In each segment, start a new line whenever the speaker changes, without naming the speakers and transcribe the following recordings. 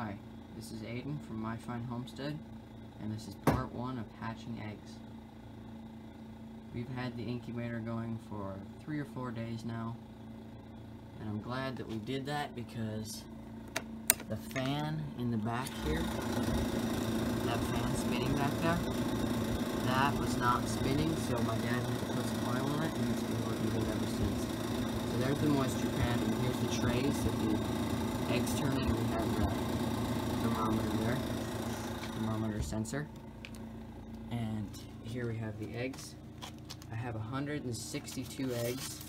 Hi, this is Aiden from My Fine Homestead, and this is part 1 of hatching eggs. We've had the incubator going for 3 or 4 days now, and I'm glad that we did that because the fan in the back here, that fan spinning back there, that was not spinning, so my dad had to put some oil on it, and it's been working good ever since. So there's the moisture pad, and here's the trays that the eggs turn in. We have the thermometer there, thermometer sensor, and here we have the eggs. I have 162 eggs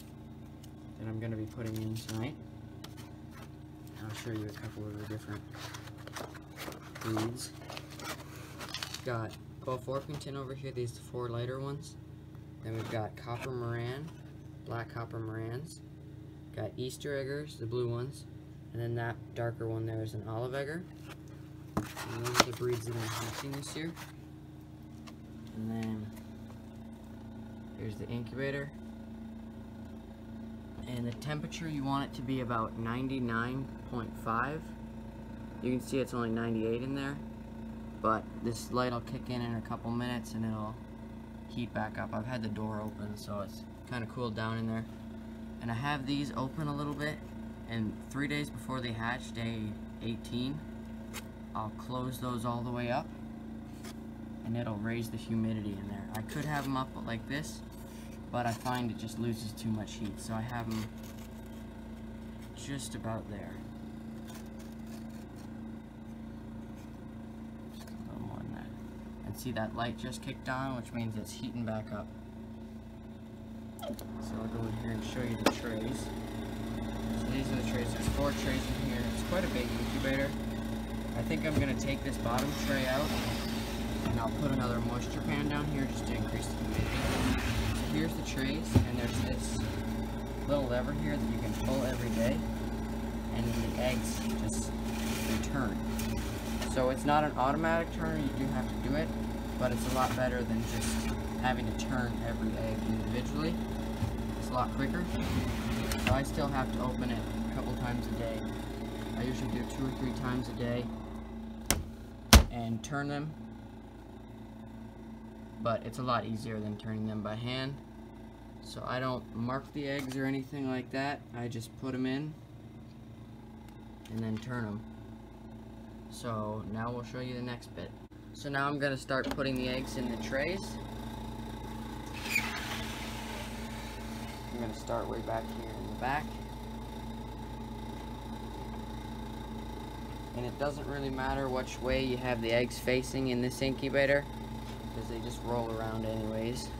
that I'm going to be putting in tonight. I'll show you a couple of the different breeds. Got Buff Orpington over here, these are the 4 lighter ones. Then we've got Copper Moran, Black Copper Morans. Got Easter Eggers, the blue ones. And then that darker one there is an Olive Egger. And those are the breeds that I'm hatching this year. And then here's the incubator. And the temperature, you want it to be about 99.5. You can see it's only 98 in there. But this light will kick in a couple minutes and it'll heat back up. I've had the door open, so it's kind of cooled down in there. And I have these open a little bit, and 3 days before they hatch, day 18, I'll close those all the way up, and it'll raise the humidity in there. I could have them up like this, but I find it just loses too much heat, so I have them just about there. Just a little more than that. And see, that light just kicked on, which means it's heating back up. So I'll go in here and show you the trays. So these are the trays. There's 4 trays in here. It's quite a big incubator. I think I'm going to take this bottom tray out and I'll put another moisture pan down here just to increase the humidity. So here's the trays, and there's this little lever here that you can pull every day, and then the eggs just turn. So it's not an automatic turn, you do have to do it, but it's a lot better than just having to turn every egg individually. It's a lot quicker. So I still have to open it a couple times a day. I usually do 2 or 3 times a day and turn them, but it's a lot easier than turning them by hand. So I don't mark the eggs or anything like that. I just put them in and then turn them. So now we'll show you the next bit. So now I'm going to start putting the eggs in the trays. I'm going to start way back here in the back. And it doesn't really matter which way you have the eggs facing in this incubator, because they just roll around anyways.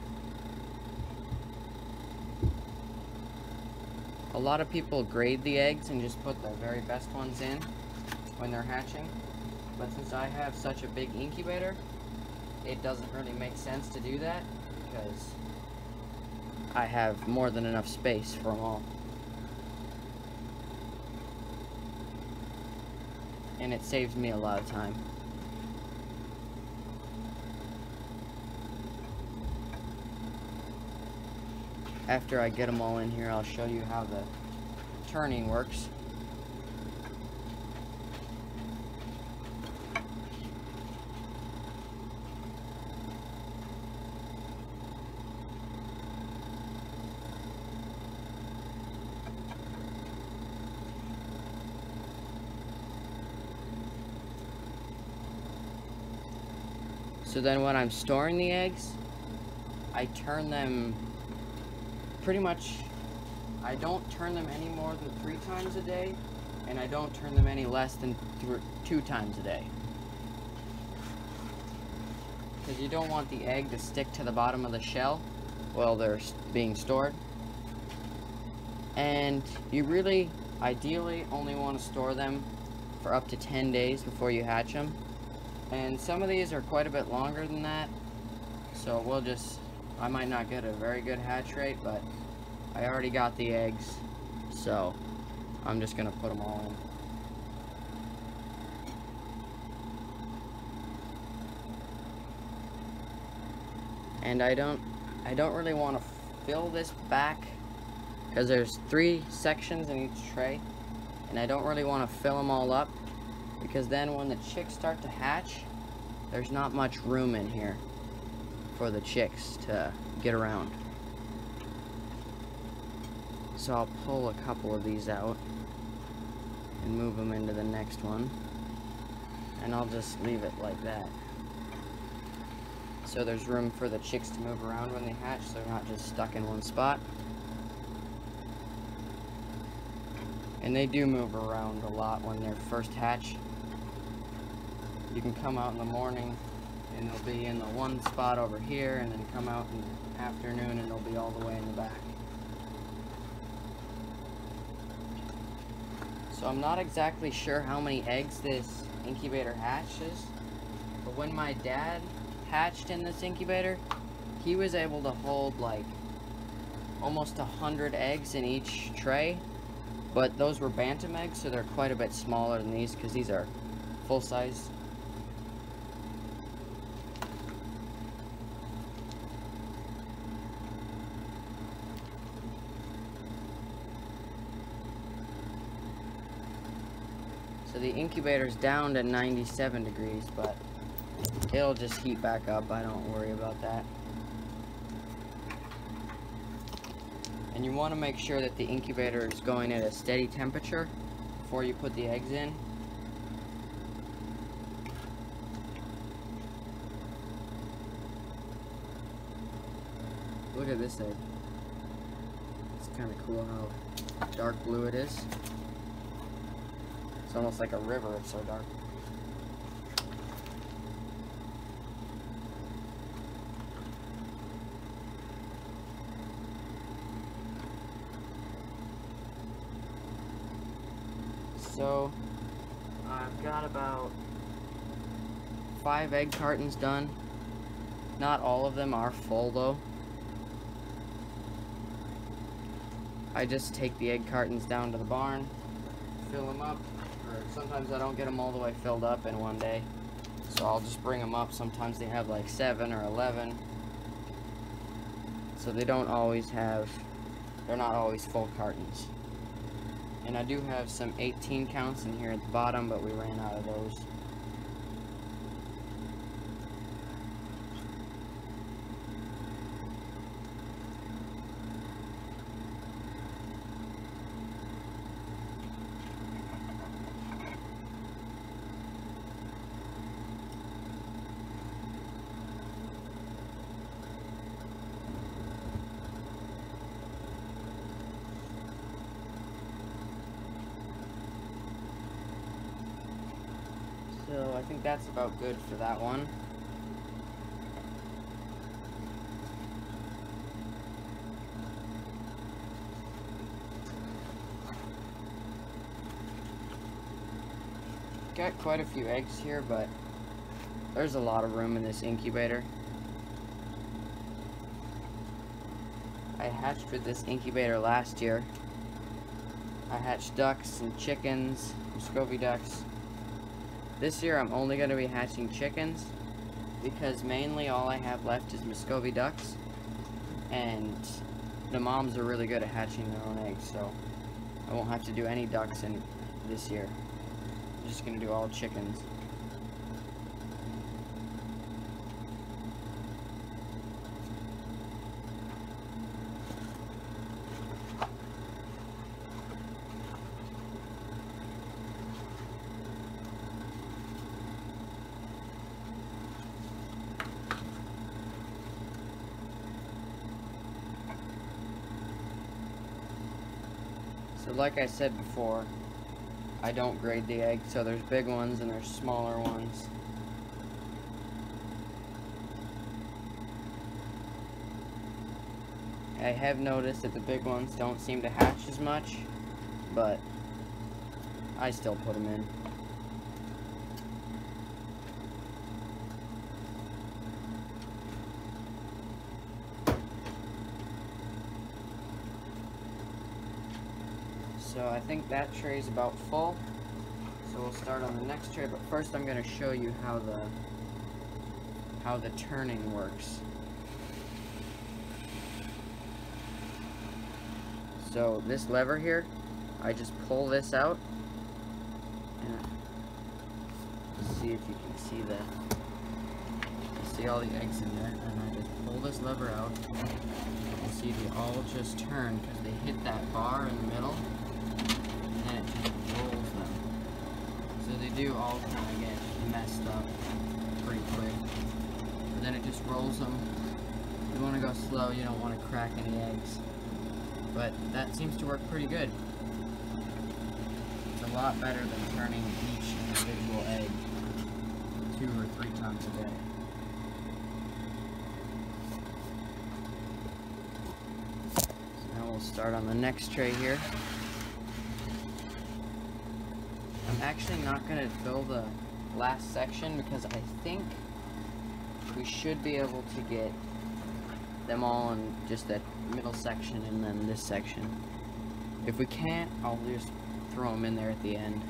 A lot of people grade the eggs and just put the very best ones in when they're hatching. But since I have such a big incubator, it doesn't really make sense to do that because I have more than enough space for them all. And it saves me a lot of time. After I get them all in here, I'll show you how the turning works. So then when I'm storing the eggs, I turn them pretty much, I don't turn them any more than 3 times a day, and I don't turn them any less than 2 times a day. Because you don't want the egg to stick to the bottom of the shell while they're being stored. And you really, ideally, only want to store them for up to 10 days before you hatch them. And some of these are quite a bit longer than that, so we'll just, I might not get a very good hatch rate, but I already got the eggs, so I'm just going to put them all in. And I don't really want to fill this back, because there's 3 sections in each tray, and I don't really want to fill them all up, because then when the chicks start to hatch, there's not much room in here for the chicks to get around. So I'll pull a couple of these out and move them into the next one, and I'll just leave it like that. So there's room for the chicks to move around when they hatch, so they're not just stuck in one spot. And they do move around a lot when they're first hatch. You can come out in the morning and they'll be in the one spot over here, and then come out in the afternoon and they'll be all the way in the back. So I'm not exactly sure how many eggs this incubator hatches, but when my dad hatched in this incubator, he was able to hold like almost 100 eggs in each tray, but those were bantam eggs, so they're quite a bit smaller than these because these are full size. So the incubator's down to 97 degrees, but it'll just heat back up. I don't worry about that. And you want to make sure that the incubator is going at a steady temperature before you put the eggs in. Look at this egg. It's kind of cool how dark blue it is. It's almost like a river, it's so dark. So, I've got about 5 egg cartons done. Not all of them are full though. I just take the egg cartons down to the barn, fill them up, or sometimes I don't get them all the way filled up in one day. So I'll just bring them up. Sometimes they have like 7 or 11. So they don't always have, they're not always full cartons. And I do have some 18 counts in here at the bottom, but we ran out of those. So I think that's about good for that one. Got quite a few eggs here, but there's a lot of room in this incubator. I hatched with this incubator last year. I hatched ducks and chickens, Muscovy ducks. This year I'm only going to be hatching chickens because mainly all I have left is Muscovy ducks, and the moms are really good at hatching their own eggs, so I won't have to do any ducks in this year. I'm just going to do all chickens. So like I said before, I don't grade the eggs, so there's big ones and there's smaller ones. I have noticed that the big ones don't seem to hatch as much, but I still put them in. So I think that tray is about full. So we'll start on the next tray, but first I'm going to show you how the turning works. So this lever here, I just pull this out, see if you can see that. You see all the eggs in there, and I just pull this lever out. You see they all just turn because they hit that bar in the middle, and it just rolls them. So they do all kind of get messed up pretty quick. But then it just rolls them. You want to go slow, you don't want to crack any eggs. But that seems to work pretty good. It's a lot better than turning each individual egg 2 or 3 times a day. So now we'll start on the next tray here. I'm actually not going to fill the last section because I think we should be able to get them all in just that middle section and then this section. If we can't, I'll just throw them in there at the end.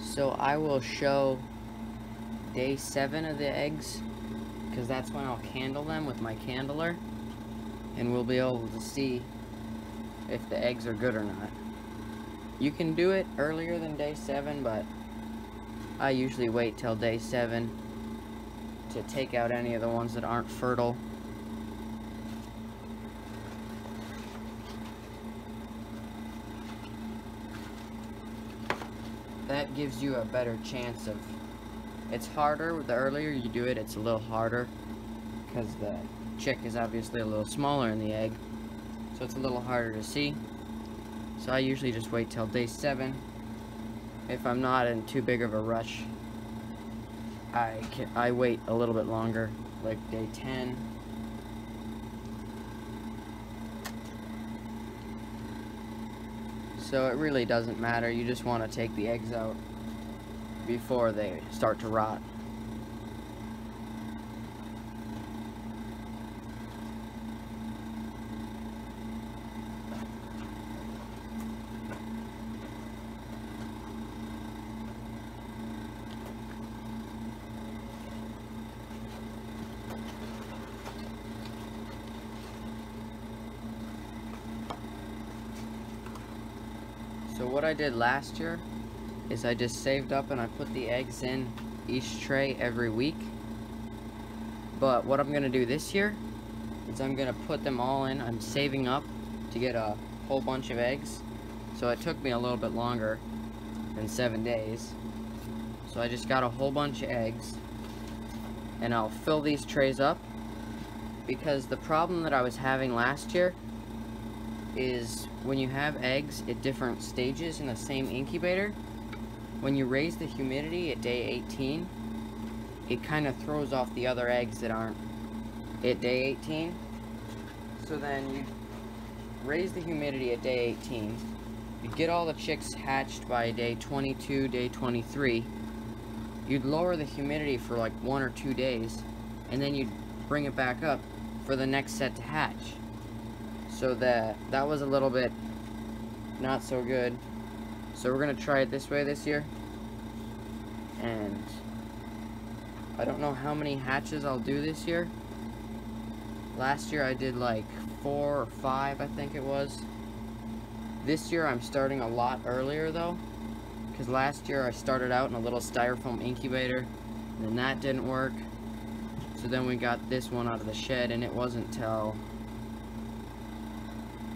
So I will show day 7 of the eggs, because that's when I'll candle them with my candler, and we'll be able to see if the eggs are good or not. You can do it earlier than day 7, but I usually wait till day 7 to take out any of the ones that aren't fertile. That gives you a better chance of... It's harder, the earlier you do it, it's a little harder, because the chick is obviously a little smaller in the egg, so it's a little harder to see. So I usually just wait till day 7. If I'm not in too big of a rush, I wait a little bit longer, like day 10. So it really doesn't matter, you just want to take the eggs out before they start to rot. So what I did last year is I just saved up and I put the eggs in each tray every week. But what I'm going to do this year is I'm going to put them all in. I'm saving up to get a whole bunch of eggs. So it took me a little bit longer than 7 days. So I just got a whole bunch of eggs. And I'll fill these trays up. Because the problem that I was having last year is when you have eggs at different stages in the same incubator, when you raise the humidity at day 18, it kind of throws off the other eggs that aren't at day 18. So then you raise the humidity at day 18, you get all the chicks hatched by day 22, day 23, you'd lower the humidity for like 1 or 2 days, and then you'd bring it back up for the next set to hatch. So that was a little bit not so good. So we're gonna try it this way this year. And I don't know how many hatches I'll do this year. Last year I did like 4 or 5, I think it was. This year I'm starting a lot earlier though, because last year I started out in a little styrofoam incubator, and then that didn't work. So then we got this one out of the shed, and it wasn't till,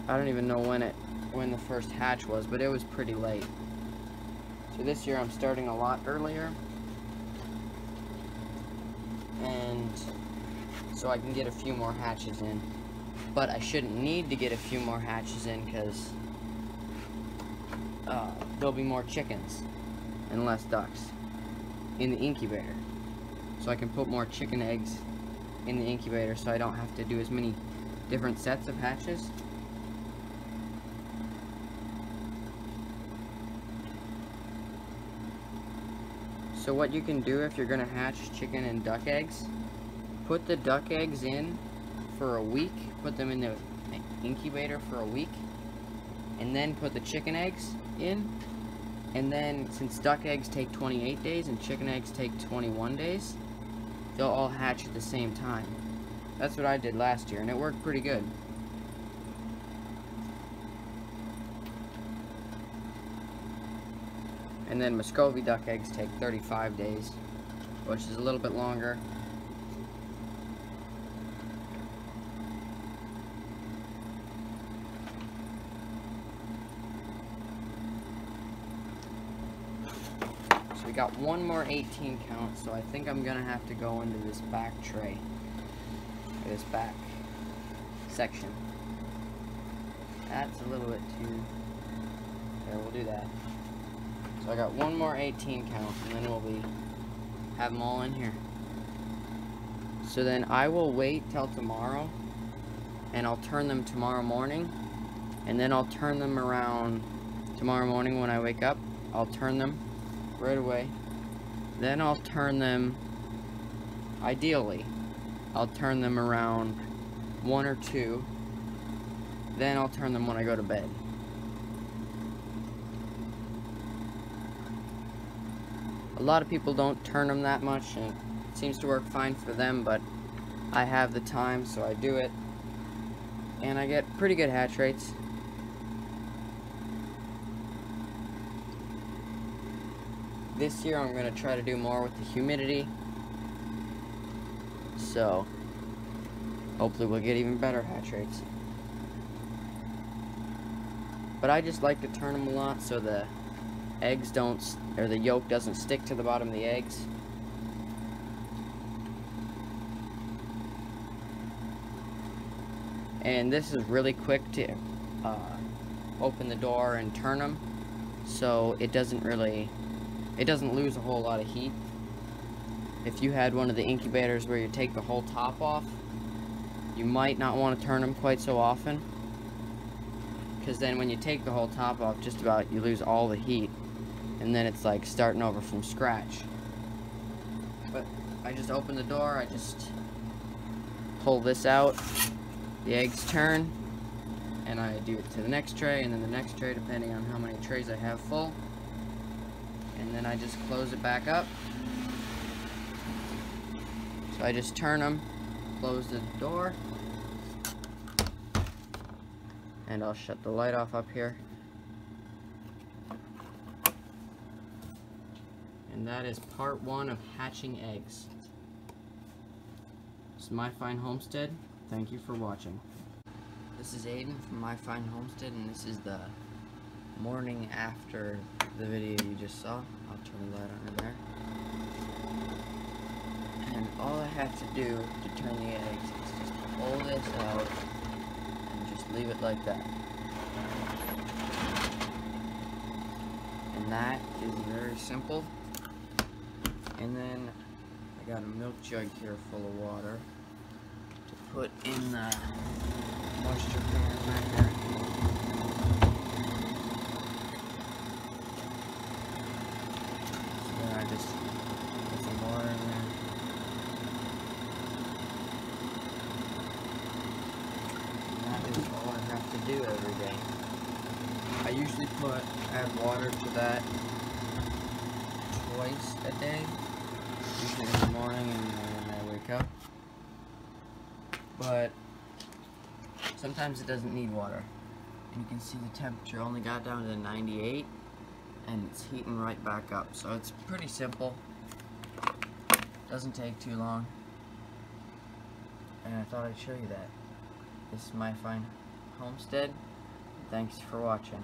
I don't even know when the first hatch was, but it was pretty late. So this year I'm starting a lot earlier, and so I can get a few more hatches in. But I shouldn't need to get a few more hatches in because there'll be more chickens and less ducks in the incubator. So I can put more chicken eggs in the incubator so I don't have to do as many different sets of hatches. So what you can do if you're going to hatch chicken and duck eggs, put the duck eggs in for a week, put them in the incubator for a week, and then put the chicken eggs in, And then, since duck eggs take 28 days and chicken eggs take 21 days, they'll all hatch at the same time. That's what I did last year, and it worked pretty good. And then Muscovy duck eggs take 35 days, which is a little bit longer. So we got one more 18 count, so I think I'm gonna have to go into this back tray, or this back section. That's a little bit too, yeah, we'll do that. So I got one more 18 count, and then we'll have them all in here. So then I will wait till tomorrow, and I'll turn them tomorrow morning, and then I'll turn them around tomorrow morning when I wake up. I'll turn them right away. Then I'll turn them, ideally, I'll turn them around 1 or 2. Then I'll turn them when I go to bed. A lot of people don't turn them that much, and it seems to work fine for them, but I have the time, so I do it. And I get pretty good hatch rates. This year I'm going to try to do more with the humidity, so hopefully we'll get even better hatch rates. But I just like to turn them a lot so the eggs don't, or the yolk doesn't stick to the bottom of the eggs. And this is really quick to open the door and turn them, so it doesn't lose a whole lot of heat. If you had one of the incubators where you take the whole top off, you might not want to turn them quite so often, because then when you take the whole top off, just about you lose all the heat, and then it's like starting over from scratch. But I just open the door, I just pull this out, the eggs turn, and I do it to the next tray, and then the next tray, depending on how many trays I have full. And then I just close it back up. So I just turn them, close the door, and I'll shut the light off up here. And that is part 1 of hatching eggs. This is My Fine Homestead. Thank you for watching. This is Aiden from My Fine Homestead, and this is the morning after the video you just saw. I'll turn the light on there. And all I have to do to turn the eggs is just pull this out and just leave it like that. And that is very simple. And then I got a milk jug here full of water to put in the moisture cleaner back there. So then I just put some water in there. And that is all I have to do every day. I usually add water to that twice a day, usually in the morning and when I wake up. But sometimes it doesn't need water. And you can see the temperature only got down to 98, and it's heating right back up. So it's pretty simple. Doesn't take too long. And I thought I'd show you that. This is My Fine Homestead. Thanks for watching.